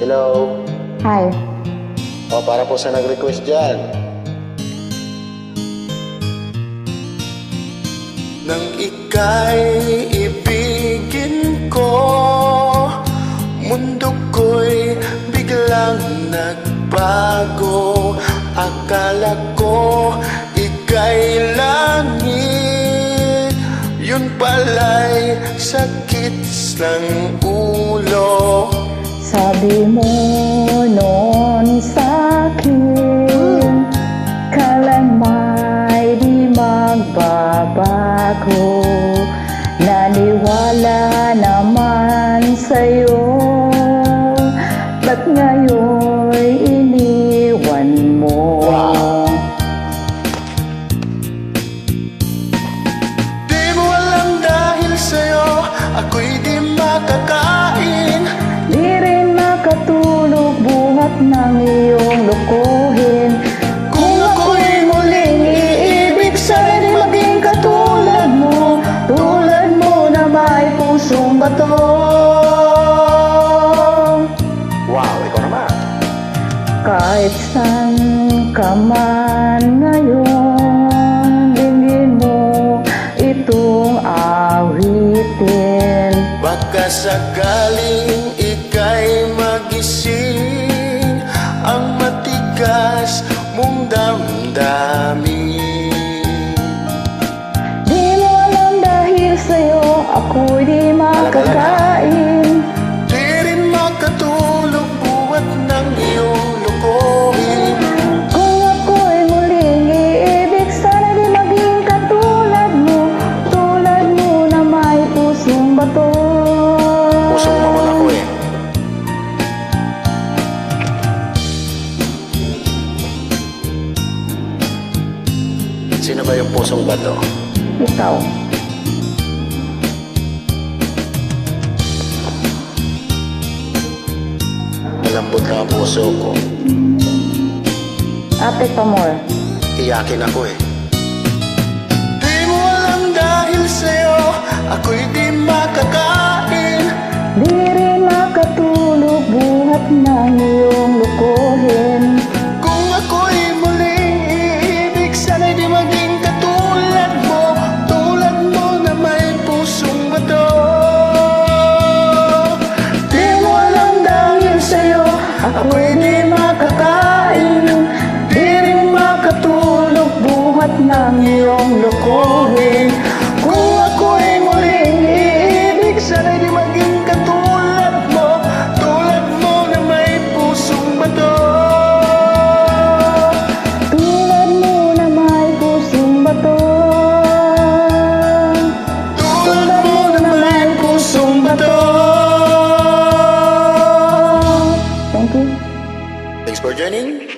Hello? Hi. O, para po sa nag-request dyan. Nang ika'y ibigin ko, mundo ko'y biglang nagbago. Akala ko ika'y langit, yun pala'y sakit ng ulo. Sabi mo noon sa'kin, kailan may di magbabago. Naniwala naman sa'yo, ba't ngayon'y iniwan mo? Di mo alam dahil sa'yo, ako'y di makakain. Di rin makatulog buhat ng iyong lokohin. Kung ako'y muling iibig, Sana di maging katulad mo, tulad mo na may pusong bato. wow, ikaw naman. Kahit saan ka man ngayon, dinggin mo itong awitin. Baka sakaling ika'y magising ang matigas mong damdamin. Di mo alam dahil sa'yo, ako'y di makakain. Di rin makatulog buhat ng iyong lokohin. Kung ako'y muling iibig, sana di maging katulad mo, tulad mo na may pusong bato. Pusong naman ako eh. Sino ba yung pusong bato? Ikaw. Malambot na ang puso ko. Ate Pamor. Iyakin ako eh. Di mo alam dahil sa'yo, ako'y di makakain. Di rin makatulog buhat ng iyong lukuhin. Kung ako'y muling iibig, sana'y di maging katulad mo, tulad mo na may pusong bato. Di mo alam dahil sa'yo, Ako'y di makakain. Di rin makatulog buhat ng iyong lukuhin. kung ako'y muling iibig, sana'y di maging katulad mo, tulad mo na may pusong bato. Tulad mo na may pusong bato. Tulad mo na may pusong bato. Thank you. Thanks for joining.